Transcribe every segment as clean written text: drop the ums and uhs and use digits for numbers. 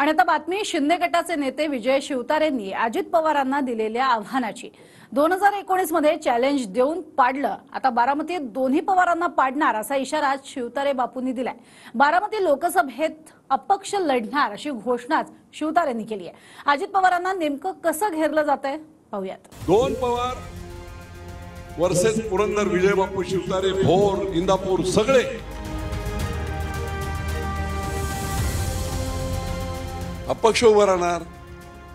आणि आता बातमी शिंदे गटाचे नेते विजय शिवतारेंनी अजित पवारांना दिलेल्या आव्हानाची 2019 मध्ये चॅलेंज देऊन पाडलं। आता बारामतीत दोन्ही पवारांना पाडणार असा इशारा शिवतारे बापूंनी दिलाय। बारामती लोकसभेत अपक्ष लढणार अशी घोषणाच शिवतारेंनी केली आहे। अजित पवारांना नेमकं कसं घेरलं जातंय पाहूयात। दोन पवार वर्सेस पुरंदर विजय बापू शिवतारे भोर इंदापूर सगळे अपक्ष उभं राहणार,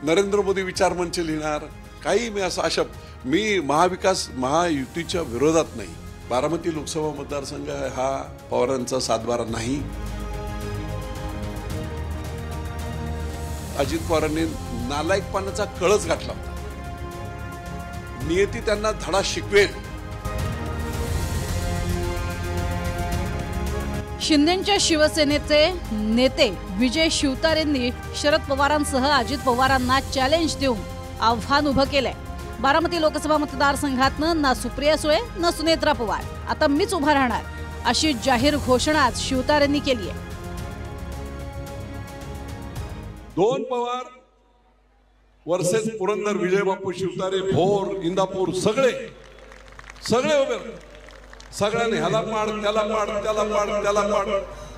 नरेंद्र मोदी विचार मंच लिहिणार, काही मी असं आशा मी महाविकास महायुतीच्या विरोधात नाही। बारामती लोकसभा मतदारसंघ हा पवारांचा 7-12 नाही। अजित पवारांनी नालायकपणाचा कळस गाठला होता। नियती त्यांना धडा शिकवेल। शिंदेच्या शिवसेनेचे नेते विजय शिवतारेंनी शरद पवारांसह अजित पवारांना चॅलेंज देऊन आव्हान उभं केलंय। बारामती लोकसभा मतदारसंघातनं ना सुप्रिया सुळे ना सुनेत्रा पवार, आता मीच उभा राहणार अशी जाहीर घोषणा शिवतारेंनी केली आहे। दोन पवार वर्सेस पुरंदर विजय बापू शिवतारे भोर इंदापूर सगळे उभे, सगळ्यांनी ह्याला पाड त्याला पाड त्याला पाड त्याला पाड,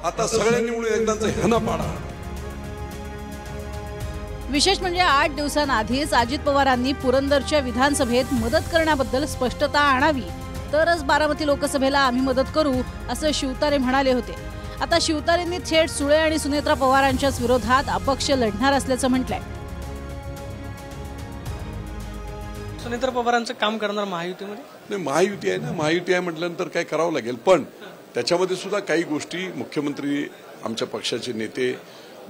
आता सगळ्यांनी मिळून एकदाच ह्याला पाडा। विशेष म्हणजे 8 दिवसांआधीच अजित पवारांनी पुरंदरच्या विधानसभेत मदत करण्याबद्दल स्पष्टता आणावी, तरच बारामती लोकसभेला आम्ही मदत करू असं शिवतारे म्हणाले होते। आता शिवतारेंनी थेट सुळे आणि सुनेत्रा पवारांच्याच विरोधात अपक्ष लढणार असल्याचं म्हटलंय। सुनेत्रा पवारांचं काम करणार महायुतीमध्ये? नाही, महायुती आहे ना, महायुती आहे म्हटल्यानंतर काय करावं लागेल, पण त्याच्यामध्ये सुद्धा काही गोष्टी मुख्यमंत्री, आमच्या पक्षाचे नेते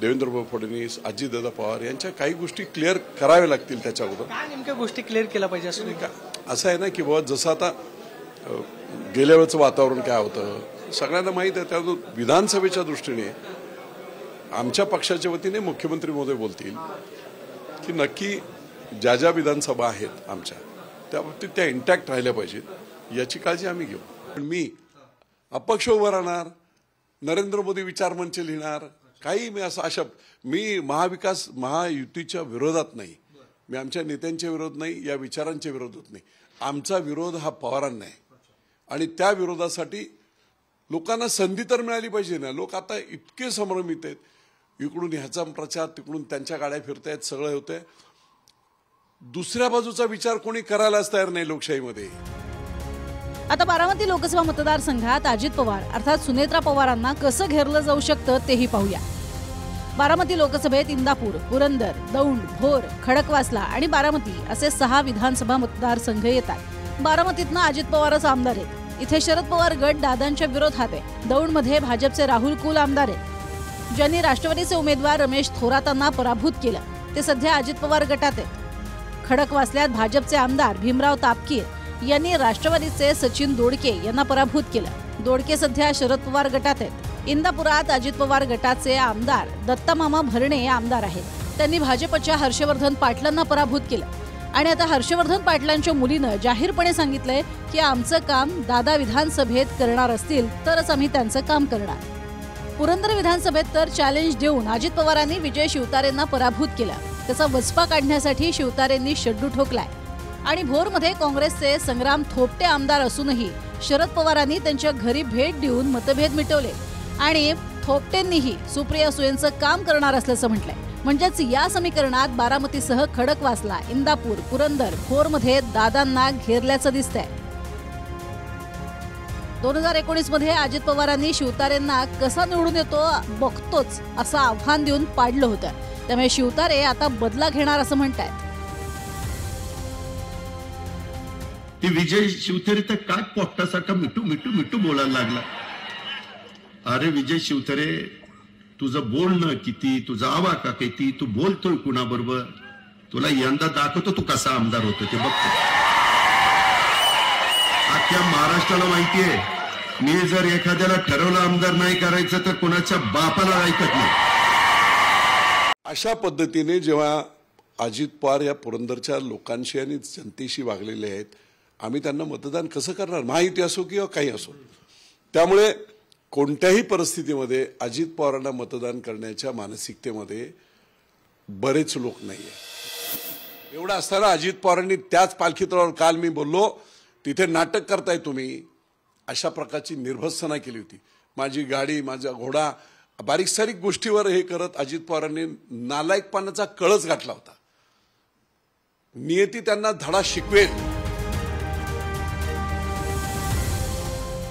देवेंद्र फडणवीस, अजितदादा पवार यांच्या काही गोष्टी क्लिअर कराव्या लागतील। त्याच्या अगोदर काय नेमक्या गोष्टी क्लिअर केल्या पाहिजे असं आहे ना की बाबा जसं आता गेल्या वेळचं वातावरण काय होतं सगळ्यांना माहीत आहे। त्या विधानसभेच्या दृष्टीने आमच्या पक्षाच्या वतीने मुख्यमंत्री महोदय बोलतील की नक्की ज्या ज्या विधानसभा आहेत आमच्या त्या बाबतीत त्या इंटॅक्ट राहिल्या पाहिजेत याची काळजी आम्ही घेऊ। पण मी अपक्ष उभं राहणार, नरेंद्र मोदी विचार मंच लिहिणार, काही मी असं आशा मी महाविकास महायुतीच्या विरोधात नाही। मी आमच्या नेत्यांच्या विरोध नाही, या विचारांच्या विरोधात नाही। आमचा विरोध हा पवारांना आहे आणि त्या विरोधासाठी लोकांना संधी तर मिळाली पाहिजे ना। लोक आता इतके संभ्रमित आहेत, इकडून ह्याचा प्रचार तिकडून त्यांच्या गाड्या फिरतायत, सगळं होतंय। दुसऱ्या बाजूचा विचार कोणी करायलाच तयार नाही लोकशाहीमध्ये। आता बारामती लोकसभा मतदारसंघात अजित पवार अर्थात सुनेत्रा पवारांना कसं घेरलं जाऊ शकतं तेही पाहूया। बारामती लोकसभेत इंदापूर, पुरंदर, दौंड, भोर, खडकवासला आणि बारामती असे 6 विधानसभा मतदारसंघ येतात। बारामतीतनं अजित पवारच आमदार आहेत। इथे शरद पवार गट दादांच्या विरोधात आहे। दौंडमध्ये भाजपचे राहुल कुल आमदार आहेत, ज्यांनी राष्ट्रवादीचे उमेदवार रमेश थोरातांना पराभूत केलं। ते सध्या अजित पवार गटात आहेत। खडकवासल्यात भाजपचे आमदार भीमराव तापकीर यांनी राष्ट्रवादीचे सचिन दोडके यांना पराभूत केलं। दोडके सध्या शरद पवार गटात आहेत। इंदापुरात अजित पवार गटाचे आमदार दत्तामामा भरणे आमदार आहेत। त्यांनी भाजपच्या हर्षवर्धन पाटलांना पराभूत केलं आणि आता हर्षवर्धन पाटलांच्या मुलीनं जाहीरपणे सांगितलंय की आमचं काम दादा विधानसभेत करणार असतील तरच आम्ही त्यांचं काम करणार। पुरंदर विधानसभेत तर चॅलेंज देऊन अजित पवारांनी विजय शिवतारेंना पराभूत केलं। त्याचा वचपा काढण्यासाठी शिवतारेंनी शड्डू ठोकलाय आणि भोरमध्ये काँग्रेसचे संग्राम थोपटे आमदार असूनही शरद पवारांनी त्यांच्या घरी भेट देऊन मतभेद मिटवले आणि थोपटेंनीही सुप्रिया सुळेंचं काम करणार असल्याचं म्हटलंय। म्हणजेच या समीकरणात बारामतीसह खडकवासला, इंदापूर, पुरंदर, भोरमध्ये दादांना घेरल्याचं दिसतंय। 2019 मध्ये अजित पवारांनी शिवतारेंना कसा निवडून येतो बघतोच असं आव्हान देऊन पाडलं होतं। त्यामुळे शिवतारे आता बदला घेणार असं म्हणतायत। ती विजय शिवतारे तर काय पोट्टासारखा मिठू मिठू मिठू बोलायला लागला। अरे विजय शिवतारे, तुझं बोलणं किती, तुझा आवाका किती, तू बोलतोय कुणाबरोबर, तुला यंदा दाखवतो तू कसा आमदार होतो ते बघतो। अख्ख्या महाराष्ट्राला माहितीये, मी जर एखाद्याला ठरवलं आमदार नाही करायचं तर कोणाच्या बापाला ऐकत नाही। अशा पद्धतीने जेव्हा अजित पवार या पुरंदरच्या लोकांशी आणि जनतेशी वागलेले आहेत, आम्ही त्यांना मतदान कसं करणार, महायुती असो किंवा काही असो। त्यामुळे कोणत्याही परिस्थितीमध्ये अजित पवारांना मतदान करण्याच्या मानसिकतेमध्ये बरेच लोक नाहीये. एवढं असताना अजित पवारांनी त्याच पालखीतळावर काल मी बोललो तिथे नाटक करताय तुम्ही, अशा प्रकारची निर्भत्सना केली होती. माझी गाडी, माझा घोडा, बारीक सारीक गोष्टीवर हे करत अजित पवारांनी नालायकपणाचा कळस गाठला होता. नियती त्यांना धडा शिकवेल.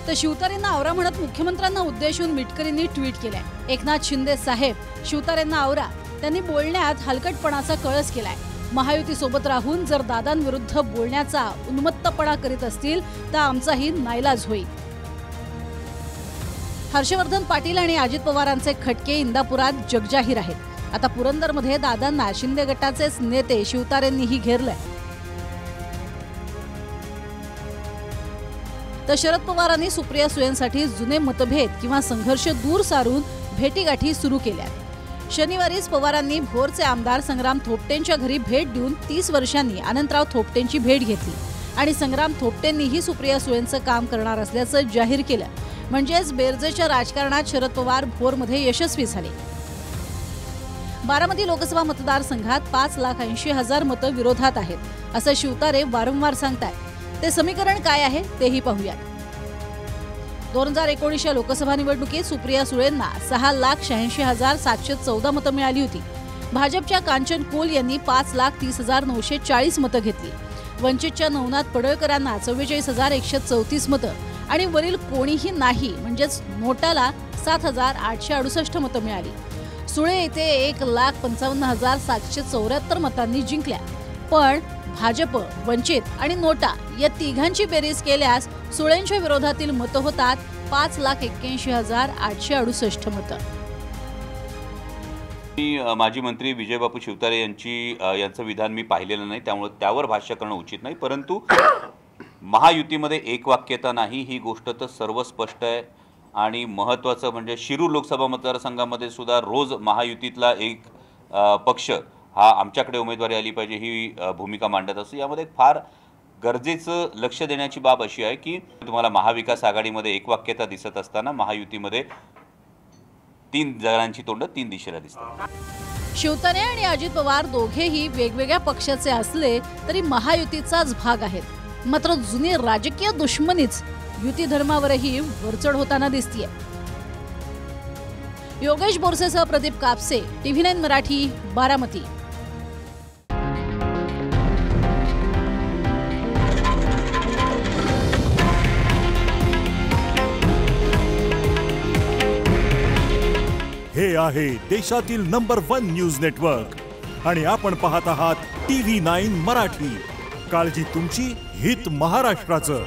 तर शिवतारेंना आवरा म्हणत मुख्यमंत्र्यांना उद्देशून मिटकरींनी ट्विट केलंय. एकनाथ शिंदे साहेब शिवतारेंना आवरा, त्यांनी बोलण्यात हलकटपणाचा कळस केलाय. महायुती सोबत राहून जर दादांविरुद्ध बोलण्याचा उन्मत्तपणा करीत असतील तर आमचाही नाईलाज होईल. हर्षवर्धन पाटील आणि अजित पवारांचे खटके इंदापुरात जगजाहीर आहेत. आता पुरंदरमध्ये दादांना शिंदे गटाचेच नेते शिवतारेंनीही घेरलंय. तर शरद पवारांनी सुप्रिया सुळेंसाठी जुने मतभेद किंवा संघर्ष दूर सारून भेटीगाठी सुरू केल्या. शनिवारीच पवारांनी भोरचे आमदार संग्राम थोपटेंच्या घरी भेट देऊन 30 वर्षांनी अनंतराव थोपटेंची भेट घेतली आणि संग्राम थोपटेंनीही सुप्रिया सुळेंचं काम करणार असल्याचं जाहीर केलं. म्हणजेच बेरजेच्या राजकारणात शरद पवार भोरमध्ये यशस्वी झाले. बारामती लोकसभा मतदारसंघात 5,80,000 मतं विरोधात आहेत असं शिवतारे वारंवार सांगतायत. ते समीकरण काय आहे तेही पाहूयात. 2019च्या लोकसभा निवडणुकीत सुप्रिया सुळेंना 6,86,714 मतं मिळाली होती. भाजपच्या कांचन कोल यांनी 5,30,940 मतं घेतली. वंचितच्या नवनाथ पडळकरांना 44,134 मतं आणि वरील कोणीही नाही म्हणजेच नोटाला 7,868 मतं मिळाली. सुळे येथे 1,55,774 मतांनी जिंकल्या. पण भाजप, वंचित आणि नोटा या तिघांची बेरीज केल्यास सुळेंच्या विरोधातील मतं होतात 5,81,868 मतं. माजी मंत्री विजय बापू शिवतारे यांचं विधान मी पाहिलेलं नाही, त्यामुळे त्यावर भाष्य करणं उचित नाही. परंतु महायुतीमध्ये एकवाक्यता नाही ही गोष्ट तर सर्व स्पष्ट आहे. आणि महत्त्वाचं म्हणजे शिरूर लोकसभा मतदारसंघामध्ये सुद्धा रोज महायुतीतला एक पक्ष हा आमच्याकडे उमेदवारी आली पाहिजे ही भूमिका मांडत असतो. यामध्ये फार गरजेचं लक्ष देण्याची बाब अशी आहे की तुम्हाला महाविकास आघाडीमध्ये एकवाक्यता दिसत असताना महायुतीमध्ये 3 जणांची तोंड 3 दिशेला दिसतात. शिवतारे आणि अजित पवार दोघेही वेगवेगळ्या पक्षाचे असले तरी महायुतीचाच भाग आहेत. मात्र जुनी राजकीय दुश्मनीच युती धर्मावरही वरचढ होताना दिसतीये. योगेश बोरसेसह प्रदीप कापसे, TV9 मराठी, बारामती. हे आहे देशातील नंबर 1 न्यूज नेटवर्क आणि आपण पाहत आहात TV9 मराठी. काळजी तुमची, हित महाराष्ट्राचं.